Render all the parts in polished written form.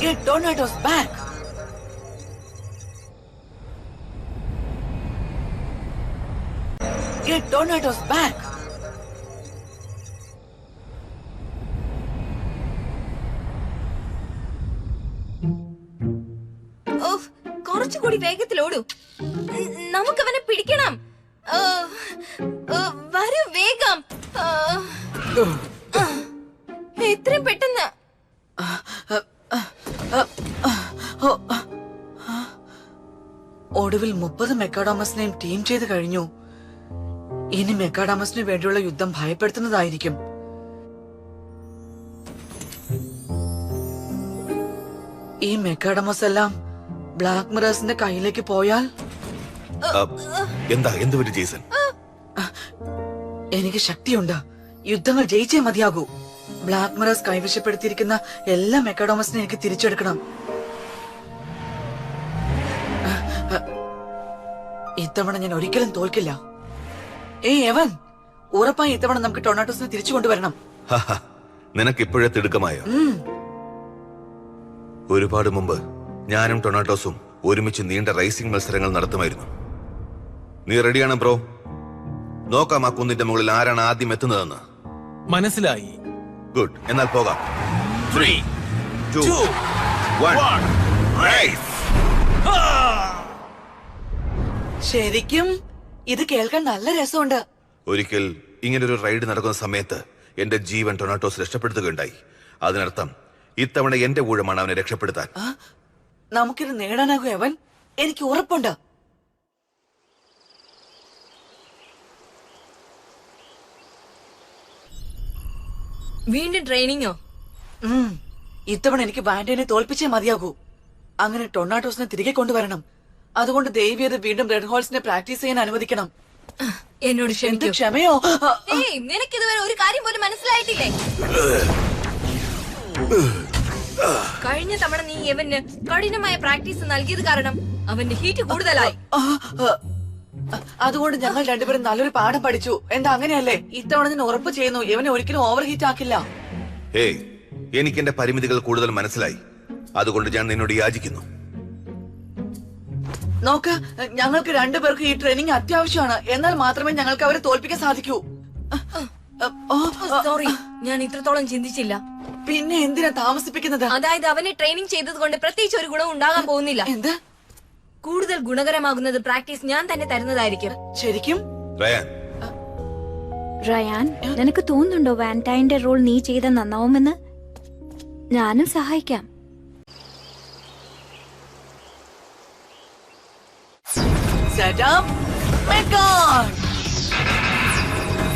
Get Tornadoes back! Get Tornadoes back! കുറച്ചുകൂടി വേഗത്തിൽ ഓടൂ. നമുക്കവനെ പിടിക്കണം. വരൂ വേഗം. എത്രയും പെട്ടെന്ന്. ഒടുവിൽ 30 മെക്കാഡോമസിനെയും ടീം ചെയ്ത് കഴിഞ്ഞു. ഇനി മെക്കാഡോമസിന് വേണ്ടിയുള്ള യുദ്ധം ഭയപ്പെടുത്തുന്നതായിരിക്കും. ഈ മെക്കാഡോമസ് എല്ലാം ബ്ലാക്ക് മിറേഴ്സിന്റെ കയ്യിലേക്ക് പോയാൽ ജേസൺ? എനിക്ക് ശക്തിയുണ്ട്. യുദ്ധങ്ങൾ ജയിച്ചേ മതിയാകൂ. ബ്ലാക്ക് മിറേഴ്സ് കൈവശപ്പെടുത്തിയിരിക്കുന്ന എല്ലാ മെക്കാഡോമസിനെ എനിക്ക് തിരിച്ചെടുക്കണം. ഇത്തവണ ഞാൻ ഒരിക്കലും തോൽക്കില്ല. എവൻ, ഉറപ്പായി ഇത്തവണ നമുക്ക് ടൊർണാഡോസിനെ തിരിച്ചു കൊണ്ടുവരണം. നിനക്ക് ഇപ്പോഴേ തിടുക്കമായോ? ഒരുപാട് മുമ്പ് ഞാനും ടൊർണാഡോസും ഒരുമിച്ച് നീണ്ട റേസിംഗ് മത്സരങ്ങൾ നടത്തുമായിരുന്നു. നീ റെഡിയാണ് ബ്രോ? നോക്കാം ആ കുന്നിന്റെ മുകളിൽ ആരാണ് ആദ്യം എത്തുന്നതെന്ന്. മനസ്സിലായി. ഗുഡ്, എന്നാൽ പോകാം. 3, 2, 1 റേസ്! ശരിക്കും ഇത് കേൾക്കാൻ നല്ല രസമുണ്ട്. ഒരിക്കൽ ഇങ്ങനൊരു റൈഡ് നടക്കുന്ന സമയത്ത് എന്റെ ജീവൻ ടൊർണാഡോസ് രക്ഷപ്പെടുത്തുകയുണ്ടായി. അതിനർത്ഥം ഇത്തവണ എന്റെ ഊഴമാണ് അവനെ രക്ഷപ്പെടുത്താൻ. നമുക്കിത് നേടാനാകും അവൻ, എനിക്ക് ഉറപ്പുണ്ട്. വീണ്ടും ട്രെയിനിങ്ങോ? ഇത്തവണ എനിക്ക് വാൻഡേനെ തോൽപ്പിച്ചേ മതിയാകൂ. അങ്ങനെ ടൊർണാഡോസിനെ തിരികെ കൊണ്ടുവരണം. അതുകൊണ്ട് ദേവിയത് വീണ്ടും റെഡ് ഹോൾസിനെ പ്രാക്ടീസ് ചെയ്യാൻ അനുവദിക്കണം. എന്നോട് ക്ഷമയോ? നിനക്ക് ഇതുവരെ ഒരു കാര്യം പോലും മനസ്സിലായിട്ടില്ലേ? കഴിഞ്ഞ തവണ നീ അവന് കഠിനമായ പ്രാക്ടീസ് നൽകിയത് കാരണം അവന്റെ ഹീറ്റ് കൂടുതലായി. അതുകൊണ്ട് ഞങ്ങൾ രണ്ടുപേരും നല്ലൊരു പാഠം പഠിച്ചു. എന്താ അങ്ങനെയല്ലേ? ഇത്തവണ ഞാൻ ഉറപ്പ് ചെയ്യുന്നു, ഇവനെ ഒരിക്കലും ഓവർ ഹീറ്റ് ആക്കില്ല. ഏയ്, എനിക്ക് എന്റെ പരിമിതികൾ കൂടുതൽ മനസ്സിലായി. അതുകൊണ്ട് ഞാൻ നിന്നോട് യാചിക്കുന്നു. നോക്ക്, ഞങ്ങൾക്ക് രണ്ടുപേർക്കും ഈ ട്രെയിനിങ് അത്യാവശ്യമാണ്. എന്നാൽ മാത്രമേ ഞങ്ങൾക്ക് അവരെ തോൽപ്പിക്കാൻ സാധിക്കൂ. സോറി, ഞാൻ ഇത്രത്തോളം ചിന്തിച്ചില്ല. പിന്നെ എന്തിനാ താമസിപ്പിക്കുന്നത്? അതായത് അവനെ ട്രെയിനിങ് ചെയ്തത് കൊണ്ട് പ്രത്യേകിച്ച് ഒരു ഗുണം ഉണ്ടാകാൻ പോകുന്നില്ല. എന്ത്? കൂടുതൽ ഗുണകരമാകുന്നത് പ്രാക്ടീസ് ഞാൻ തന്നെ തരുന്നതായിരിക്കും. ശരിക്കും? റയാൻ, നിനക്ക് തോന്നുന്നുണ്ടോ വാലന്റൈന്റെ റോൾ നീ ചെയ്ത നന്നാവുമെന്ന്? ഞാനും സഹായിക്കാം. Set up, Megon!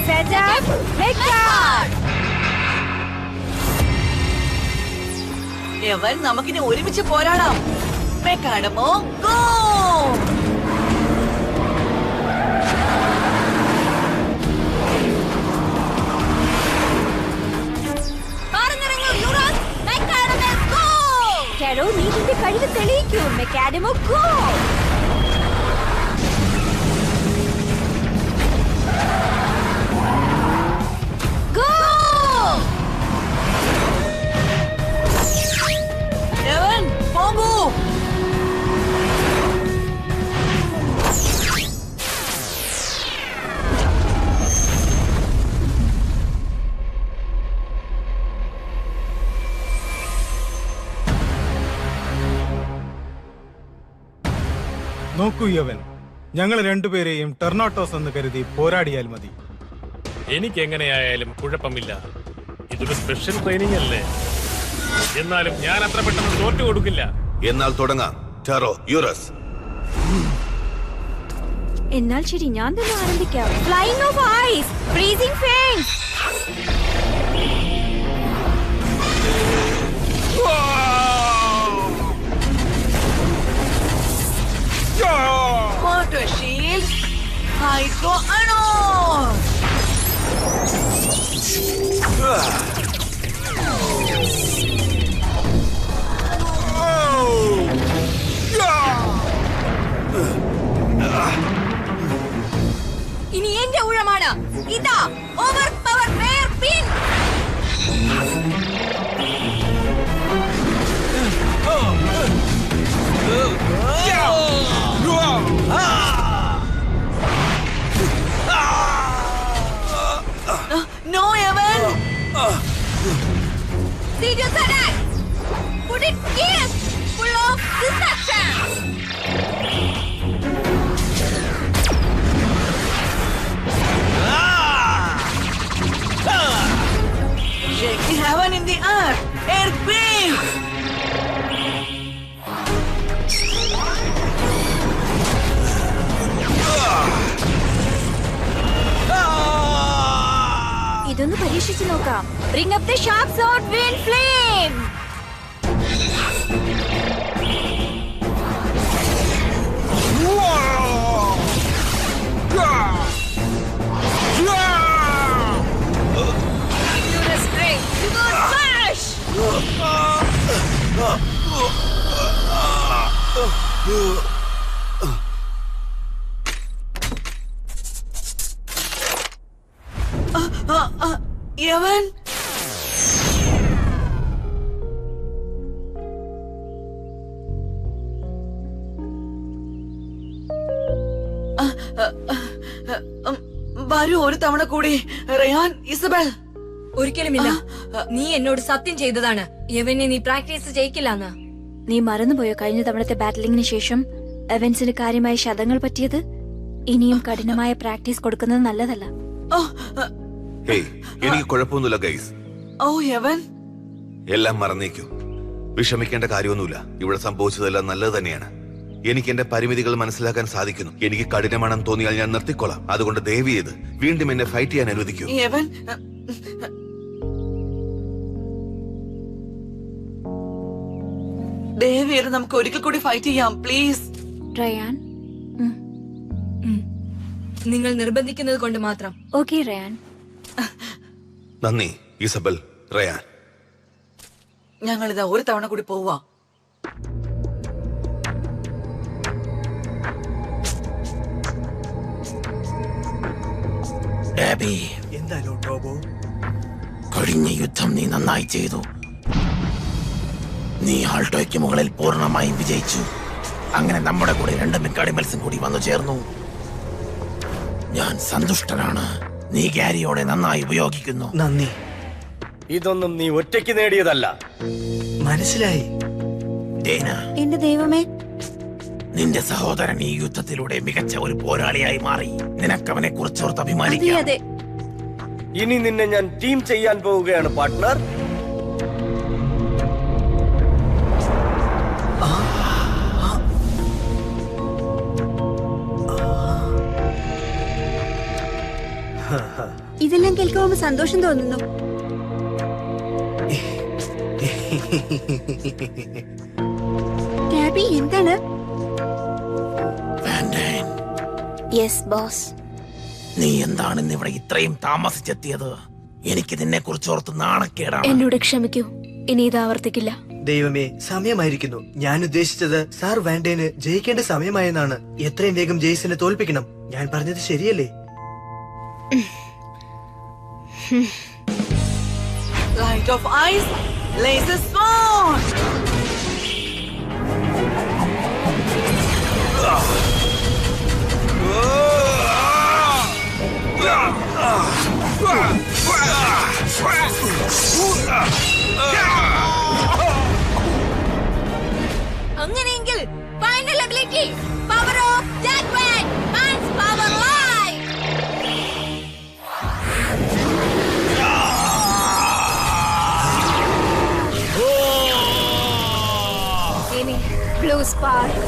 Set up, Megon! എവൻ, നമുക്കിനി ഒരുമിച്ച് പോരാടാം. മെക്കാഡമോ ഗോ! കാരോ, നീ നിന്റെ കഴിവ് തെളിയിക്കൂ. മെക്കാഡമോ ഗോ! നോക്കൂ യവൻ, ഞങ്ങൾ രണ്ടുപേരെയും ടൊർണാഡോസ് എന്ന് കരുതി പോരാടിയാൽ മതി. എനിക്ക് എങ്ങനെയായാലും കുഴപ്പമില്ല. ഇതൊരു സ്പെഷ്യൽ ട്രെയിനിങ് അല്ലേ. എന്നാലും ഞാൻ അത്ര പെട്ടെന്ന് തോറ്റു കൊടുക്കില്ല. എന്നാൽ തുടങ്ങാം. ടെറോ, യൂറസ്. എന്നാൽ ശരി, ഞാൻ തന്നെ ആരംഭിക്കാം. ഫ്ലൈയിങ് ഓഫ് ഐസ്, ഫ്രീസിംഗ് ഫെയിൻസ്. Water shield, Hydro Anon! ഇനി എന്റെ ഊഴമാണ്. ഇതാ over power rare pin. Proceed your attack. Put it here. Full of deception. Shaking heaven in the earth. Earthquake. ഇതൊന്ന് പരീക്ഷിച്ചു നോക്കാം. Bring up the sharp sword, wind flame. Use the strength. You go smash. യവൻ വരൂ ഒരു തവണ കൂടി. Ryan, Isabel. ഒരിക്കലുമില്ല. നീ എന്നോട് സത്യം ചെയ്തതാണ് യവനെ നീ പ്രാക്ടീസ് ചെയ്യിക്കില്ലെന്ന്. നീ മറന്നുപോയോ കഴിഞ്ഞ തവണത്തെ ബാറ്റിലിംഗിന് ശേഷം എവൻസിന് കാര്യമായ ശതങ്ങൾ പറ്റിയത്? ഇനിയും കഠിനമായ പ്രാക്ടീസ് കൊടുക്കുന്നത് നല്ലതല്ല. ഓ, ഹേയ്, എനിക്ക് കുഴപ്പമൊന്നുമില്ല ഗൈസ്. ഓ യവൻ, എല്ലാം മറന്നേക്കൂ. വിഷമിക്കേണ്ട കാര്യമൊന്നുമില്ല. ഇവിടെ സംഭവിച്ചതെല്ലാം നല്ലത് തന്നെയാണ്. എനിക്ക് എന്റെ പരിമിതികൾ മനസ്സിലാക്കാൻ സാധിക്കുന്നു. എനിക്ക് കഠിനമാണെന്ന് തോന്നിയാൽ ഞാൻ നിർത്തിക്കൊള്ളാം. അതുകൊണ്ട് ദയവ് ചെയ്ത് വീണ്ടും എന്നെ ഫൈറ്റ് ചെയ്യാൻ അനുവദിക്കൂ. യവൻ, ദയവേറെ നമുക്ക് ഒരിക്കൽ കൂടി ഫൈറ്റ് ചെയ്യാം പ്ലീസ്. റയാൻ. നിങ്ങൾ നിർബന്ധിക്കുന്നത് കൊണ്ട് മാത്രം. Okay Ryan. നന്ദി ഇസബൽ, റയാൻ. ഞങ്ങളിതാ ഒരു തവണ കൂടി പോവാ. ഡാബി, എന്താലോ ടോബോ? കഴിഞ്ഞ യുദ്ധം നീ നന്നായി ചെയ്തു. നീ ആൾട്ടോയ്ക്ക് മുകളിൽ പൂർണ്ണമായും വിജയിച്ചു. അങ്ങനെ നമ്മുടെ കൂടെ 2 മിക്കാഡിമൽസും കൂടി വന്നു ചേർന്നു. ഞാൻ സന്തുഷ്ടനാണ്. നീ ഗാരിയോടെ നന്നായി ഉപയോഗിക്കുന്നു. നന്ദി. ഇതൊന്നും നീ ഒറ്റയ്ക്ക് നേടിയതല്ല. മനസ്സിലായി. ഡേന, എന്റെ ദൈവമേ, നിന്റെ സഹോദരൻ ഈ യുദ്ധത്തിലൂടെ മികച്ച ഒരു പോരാളിയായി മാറി. നിനക്കവനെ കുറിച്ചോർത്ത് അതെ അഭിമാനിക്കാം. അതെ. ഇനി നിന്നെ ഞാൻ ടീം ചെയ്യാൻ പോവുകയാണ് പാർട്ട്ണർ. ഇതെല്ലാം കേൾക്കുമ്പോൾ സന്തോഷം തോന്നുന്നു. ടാബി, എന്താണ്? വാൻഡൈൻ, യെസ് ബോസ്. നീ എന്താണ് ഇന്ന് ഇവിടെ ഇത്രയും താമസിച്ചെത്തിയത്? എനിക്ക് നിന്നെ കുറിച്ചോർത്ത് നാണക്കേടാണ്. എന്നോട് ക്ഷമിക്കൂ, ഇനി ഇത് ആവർത്തിക്കില്ല. ദൈവമേ, സമയമായിരിക്കുന്നു. ഞാൻ ഉദ്ദേശിച്ചത് സാർ വാൻഡേന് ജയിക്കേണ്ട സമയമായെന്നാണ്. എത്രയും വേഗം ജെയ്സിനെ തോൽപ്പിക്കണം. ഞാൻ പറഞ്ഞത് ശരിയല്ലേ? Light of eyes, laser sword. അങ്ങനെയെങ്കിൽ ഫൈനൽ എബിലിറ്റി, പവർ ഓഫ് ജാഗ്വാൻ, മാൻസ് പവർ ലൈ. ഇനി ബ്ലൂ സ്പാർക്ക്.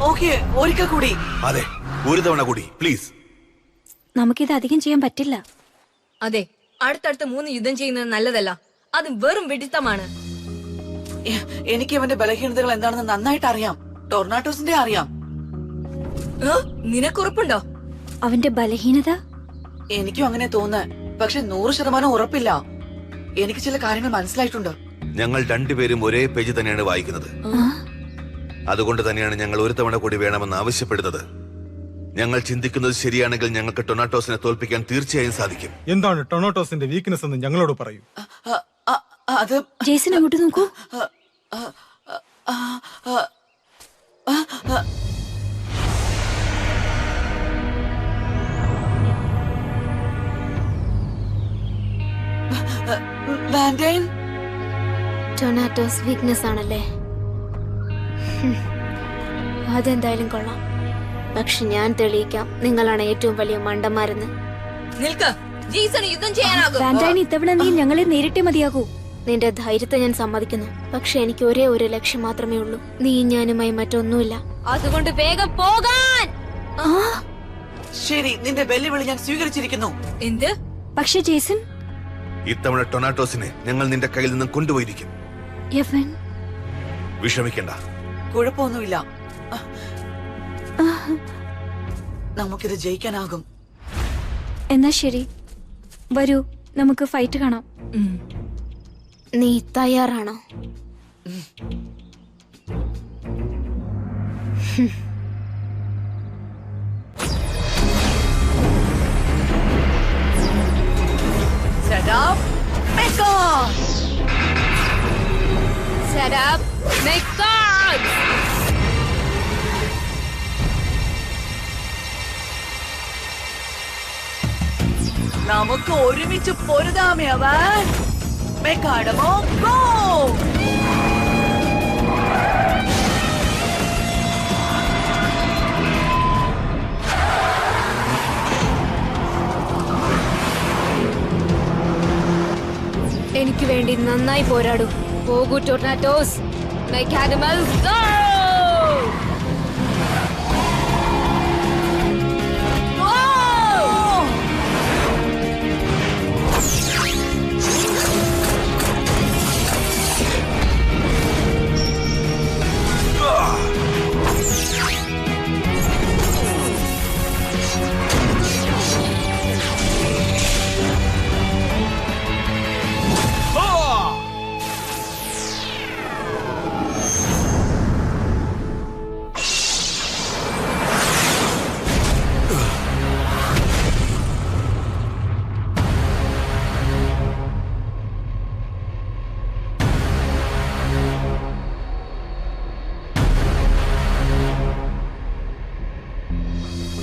ഓക്കെ, ഒരിക്കൽ കൂടി. അതെ, ഒരു തവണ കൂടി പ്ലീസ്. നമുക്കിത് അധികം ചെയ്യാൻ പറ്റില്ല. അതെ, അടുത്തടുത്ത് 3 യുദ്ധം ചെയ്യുന്നത് നല്ലതല്ല. അത് വെറും വെടിത്തമാണ്. എനിക്ക് അവന്റെ ബലഹീനതകൾ എന്താണെന്ന് നന്നായിട്ട് അറിയാം. ടൊർണാട്ടോസിന്റെ അറിയാം. നിനക്കുറപ്പുണ്ടോ? അവന്റെ ബലഹീനത? എനിക്കും അങ്ങനെ തോന്നുന്നു. പക്ഷെ 100% ഉറപ്പില്ല. എനിക്ക് ചില കാര്യങ്ങൾ മനസ്സിലായിട്ടുണ്ട്. ഞങ്ങൾ രണ്ടുപേരും ഒരേ പേജ് തന്നെയാണ് വായിക്കുന്നത്. അതുകൊണ്ട് തന്നെയാണ് ഞങ്ങൾ ഒരു തവണ കൂടി വേണമെന്ന് ആവശ്യപ്പെടുന്നത്. ഞങ്ങൾ ചിന്തിക്കുന്നത് ശരിയാണെങ്കിൽ ഞങ്ങൾക്ക് ടൊർണാട്ടോസിനെ തോൽപ്പിക്കാൻ തീർച്ചയായും സാധിക്കും. എന്താണ് ടൊർണാട്ടോസിന്റെ വീക്ക്നെസ് എന്ന് ഞങ്ങളോട് പറയൂ. അത് ജേസൺ അങ്ങോട്ട് നോക്കൂ. വാൻഡൈൻ, ടൊർണാട്ടോസ് വീക്ക്നെസ് ആണല്ലേ? അതെന്തായാലും കൊള്ളാം. പക്ഷെ ഞാൻ തെളിയിക്കാം നിങ്ങളാണ് ഏറ്റവും വലിയ മണ്ടന്മാരെന്ന്. നിൽക്ക്, ജെയ്സന് യുദ്ധം ചെയ്യാനാകും. വാൻഡൈൻ, ഇത്തവണ നീ ഞങ്ങളെ നേരിട്ടേ മതിയാകൂ. നിന്റെ ധൈര്യത്തെ ഞാൻ സമ്മതിക്കുന്നു. പക്ഷെ എനിക്ക് ഒരേ ഒരു ലക്ഷ്യം മാത്രമേ ഉള്ളൂ. നീ ഞാനുമായി മറ്റൊന്നുമില്ല. അതുകൊണ്ട് വേഗം പോകാൻ. ശരി, നിന്റെ വെല്ലുവിളി ഞാൻ സ്വീകരിച്ചിരിക്കുന്നു. എന്ത്? പക്ഷെ ജേസൺ, ഇത്തവണ ടൊർണാട്ടോസിനെ ഞങ്ങൾ നിന്റെ കയ്യിൽ നിന്നും കൊണ്ടുപോയിരിക്കും. യവൻ, വിഷമിക്കണ്ട. കുഴപ്പമൊന്നുമില്ല, നമുക്കിത് ജയിക്കാനാകും. എന്നാ ശരി, വരൂ നമുക്ക് ഫൈറ്റ് കാണാം. നീ തയ്യാറാണോ? Set up, make on! Set up, make cards! നമുക്ക് ഒരുമിച്ച് പൊരുതാമേ അവൻ. മെക്കാഡമോ ഗോ! എനിക്ക് വേണ്ടി നന്നായി പോരാടൂ. പോകൂ ടൊർണാറ്റോസ്, മേക്ക് ആനിമൽസ് ഗോ!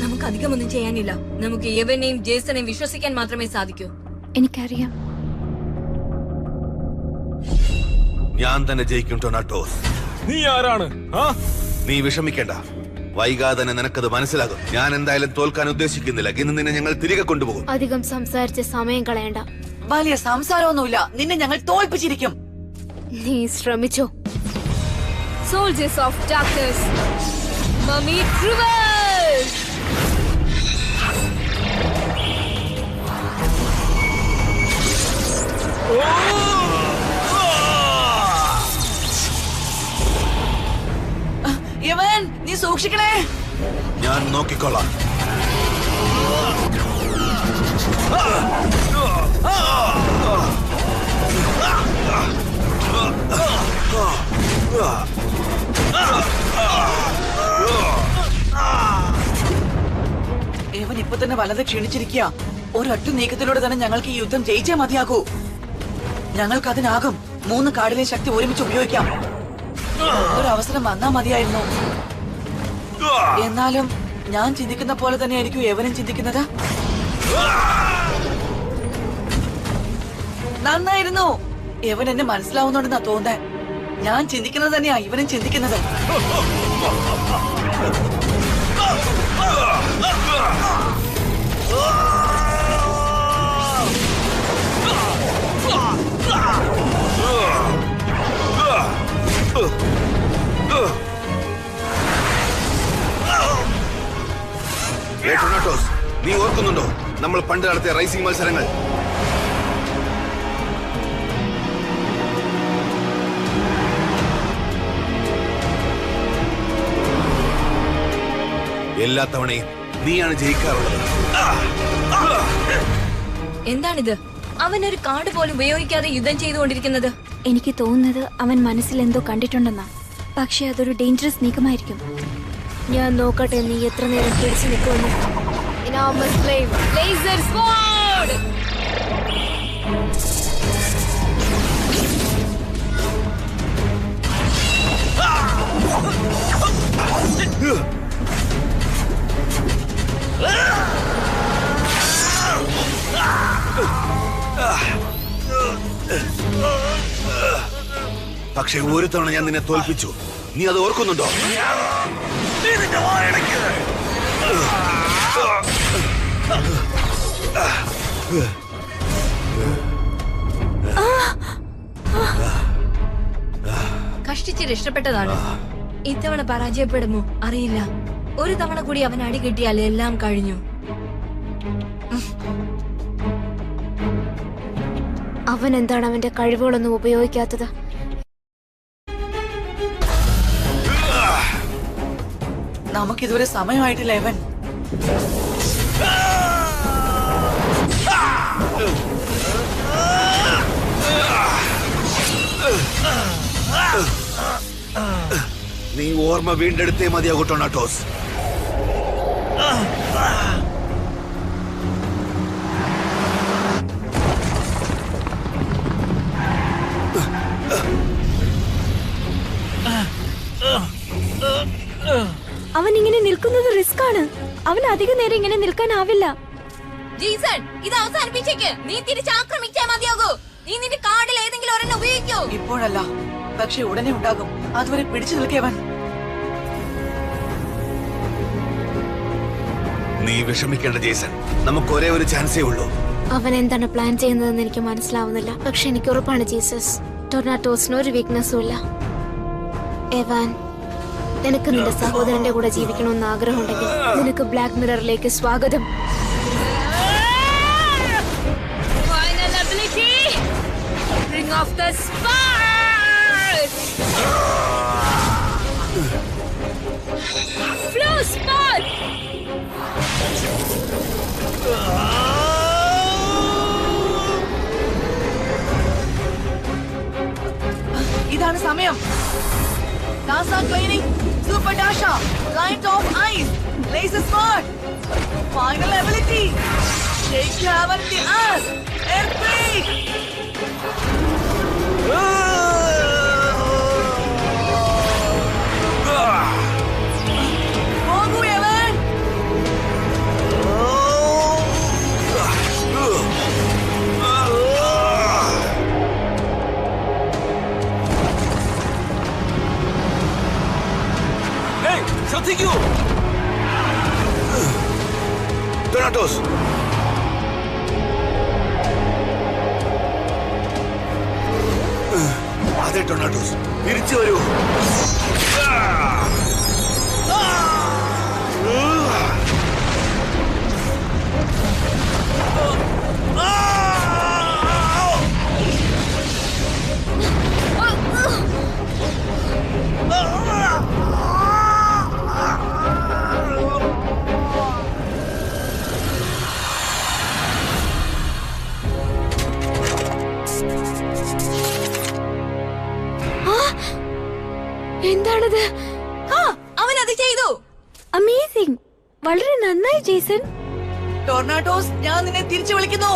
നമുക്ക് അധികമൊന്നും ചെയ്യാനില്ല. നമുക്ക് യവനെയും ജേസനെയും വിശ്വസിക്കാൻ മാത്രമേ സാധിക്കൂ. എനിക്കറിയാം. ഞാൻ തന്നെ ജയിക്കും ടൊർണാട്ടോസ്. നീ ആരാണ്? നീ വിഷമിക്കേണ്ട, വൈകാതെ തന്നെ നിനക്കത് മനസ്സിലാകും. ഞാൻ എന്തായാലും തോൽക്കാൻ ഉദ്ദേശിക്കുന്നില്ല. ഇന്ന് നിന്നെ ഞങ്ങൾ തിരികെ കൊണ്ടുപോകും. അധികം സംസാരിച്ച് സമയം കളയണ്ട. വലിയ സംസാരമൊന്നുമില്ല, നിന്നെ ഞങ്ങൾ തോൽപ്പിച്ചിരിക്കും. നീ ശ്രമിച്ചോ. സോൾജേഴ്സ് ഓഫ് ഡാർക്ക്നെസ്, മമ്മി ട്രിവേഴ്സ്. യവൻ, നീ സൂക്ഷിക്കണേ. ഞാൻ നോക്കിക്കൊള്ളാം. യവൻ ഇപ്പൊ തന്നെ വലത് ക്ഷീണിച്ചിരിക്കുക. ഒരൊറ്റ നീക്കത്തിലൂടെ തന്നെ ഞങ്ങൾക്ക് ഈ യുദ്ധം ജയിച്ചേ മതിയാകൂ. ഞങ്ങൾക്കതിനാകും. 3 കാർഡിലെ ശക്തി ഒരുമിച്ച് ഉപയോഗിക്കാം. ഒരു അവസരം വന്നാ മതിയായിരുന്നു. എന്നാലും ഞാൻ ചിന്തിക്കുന്ന പോലെ തന്നെയായിരിക്കും യവനും ചിന്തിക്കുന്നത്. നന്നായിരുന്നു. യവൻ എന്നെ മനസ്സിലാവുന്നുണ്ടെന്നാ തോന്നേ. ഞാൻ ചിന്തിക്കുന്നത് തന്നെയാ ഇവനും ചിന്തിക്കുന്നത്. ടൊർണാട്ടോസ്, നീ ഓർക്കുന്നുണ്ടോ നമ്മൾ പണ്ട് നടത്തിയ റൈസിംഗ് മത്സരങ്ങൾ? എല്ലാ തവണയും നീയാണ് ജയിക്കാറുള്ളത്. എന്താണിത്? അവൻ ഒരു കാർഡ് പോലും ഉപയോഗിക്കാതെ യുദ്ധം ചെയ്തുകൊണ്ടിരിക്കുന്നത്? എനിക്ക് തോന്നുന്നത് അവൻ മനസ്സിൽ എന്തോ കണ്ടിട്ടുണ്ടെന്നാ. പക്ഷെ അതൊരു ഡേഞ്ചറസ് നീക്കമായിരിക്കും. ഞാൻ നോക്കട്ടെ നീ എത്ര നേരം പിടിച്ചു നിൽക്കുമെന്ന്. Enormous flame. Laser sword! പക്ഷെ ഒരു തവണ ഞാൻ നിന്നെ തോൽപ്പിച്ചു. നീ അത് ഓർക്കുന്നുണ്ടോ? കഷ്ടിച്ച് രക്ഷപ്പെട്ടതാണ്. ഇത്തവണ പരാജയപ്പെടുമോ അറിയില്ല. ഒരു തവണ കൂടി അവൻ അടി കിട്ടിയാൽ എല്ലാം കഴിഞ്ഞു. അവൻ എന്താണ് അവന്റെ കഴിവുകളൊന്നും ഉപയോഗിക്കാത്തത്? നമുക്കിതുവരെ സമയമായിട്ടില്ല എവൻ. നീ ഓർമ്മ വീണ്ടെടുത്തേ മതിയാകൂ ടൊർണാഡോസ്. അവൻ ഇങ്ങനെ നിൽക്കുന്നത് റിസ്ക് ആണ്. അവൻ അധിക നേരം ഇങ്ങനെ നിൽക്കാനാവില്ല. ജീസൺ, ഇത് അവസാനിപ്പിച്ചേക്ക്. നീ തിരിച്ച് ആക്രമിച്ചാൽ മതിയാകൂ. നീ നിന്റെ കാർഡിൽ ഏതെങ്കിലും ഒരെണ്ണം ഉപയോഗിക്കൂ. ഇപ്പോഴല്ല, പക്ഷെ ഉടനെ ഉണ്ടാകും. അതുവരെ പിടിച്ചു നിൽക്കേവൻ. നീ വിഷമിക്കേണ്ട ജേസൺ, നമുക്ക് ഒരേ ഒരു ചാൻസേ ഉള്ളൂ. അവൻ എന്താണ് പ്ലാൻ ചെയ്യുന്നതെന്ന് എനിക്ക് മനസ്സിലാവുന്നില്ല. പക്ഷെ എനിക്ക് ഉറപ്പാണ് ജീസസ്, ടൊർണാഡോസിന് ഒരു വീക്ക്നെസ്സും ഇല്ല. എവാൻ, നിനക്ക് നിന്റെ സഹോദരന്റെ കൂടെ ജീവിക്കണമെന്ന് ആഗ്രഹമുണ്ടെങ്കിൽ നിനക്ക് ബ്ലാക്ക് മിററിലേക്ക് സ്വാഗതം. Final ability. Ring of the Spars. Flow Spot. ഇതാണ് സമയം. NASA Cleaning, Super Dasha, Light of Ice, Laser Sword, Final Ability, Shake Heaven the Earth, Earthquake. പോകൂ എവൻ. ശ്രദ്ധിക്കൂ ടൊർണാഡോസ്. അതെ ടൊർണാഡോസ്, തിരിച്ചു വരൂ. എന്താണത്? അവൻ അത് ചെയ്തു. അമേസിംഗ്. വളരെ നന്നായി ജേസൺ. ടൊർണാഡോസ്, ഞാൻ നിന്നെ തിരിച്ചു വിളിക്കുന്നു.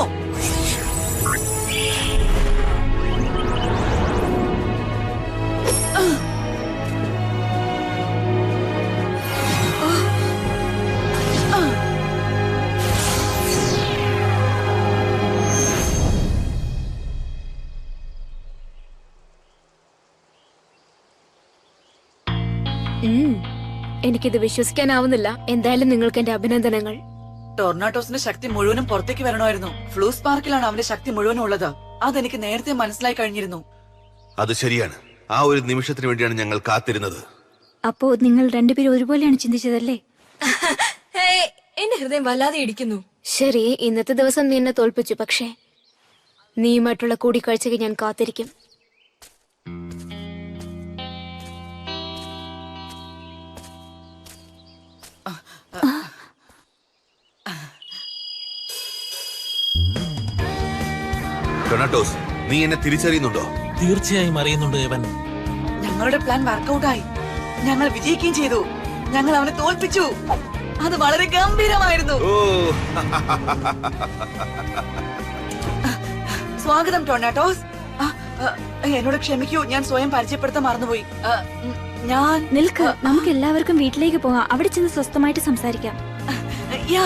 എനിക്കിത് വിശ്വസിക്കാനാവുന്നില്ല. എന്തായാലും നിങ്ങൾക്ക് എന്റെ അഭിനന്ദനങ്ങൾ. ടൊർണാഡോസിന്റെ ശക്തി മുഴുവനും പുറത്തേക്ക് വരണമായിരുന്നു. ഫ്ലൂ സ്പാർക്കിലാണ് അവന്റെ ശക്തി മുഴുവനും ഉള്ളത്. അതെനിക്ക് നേരത്തെ മനസ്സിലായി കഴിഞ്ഞിരുന്നു. അത് ശരിയാണ്. ആ ഒരു നിമിഷത്തിന് വേണ്ടിയാണ് ഞങ്ങൾ കാത്തിരുന്നത്. അപ്പോ നിങ്ങൾ രണ്ടുപേരും ഒരുപോലെയാണ് ചിന്തിച്ചതല്ലേ? എന്റെ ഹൃദയം വല്ലാതെ ഇടിക്കുന്നു. ശരി, ഇന്നത്തെ ദിവസം നീ എന്നെ തോൽപ്പിച്ചു. പക്ഷേ നീയുമായിട്ടുള്ള കൂടിക്കാഴ്ചയ്ക്ക് ഞാൻ കാത്തിരിക്കും. ഡൊണാട്ടോസ്, നീ എന്നെ തിരിച്ചറിയുന്നുണ്ടോ? തീർച്ചയായും അറിയുന്നുണ്ട് ഏവൻ. ഞങ്ങളുടെ പ്ലാൻ വർക്കൗട്ടായി. ഞങ്ങൾ വിജയിക്കുകയും ചെയ്തു. ഞങ്ങൾ അവനെ തോൽപ്പിച്ചു. അത് വളരെ ഗംഭീരമായിരുന്നു. ഓ സ്വാഗതം ടൊർണാട്ടോസ്. എന്നോട് ക്ഷമിക്കൂ, ഞാൻ സ്വയം പരിചയപ്പെടുത്താൻ മറന്നുപോയി. ഞാൻ നിൽക്ക്, നമുക്ക് എല്ലാവർക്കും വീട്ടിലേക്ക് പോകാം. അവിടെ ചെന്ന് സ്വസ്ഥമായിട്ട് സംസാരിക്കാം. യാ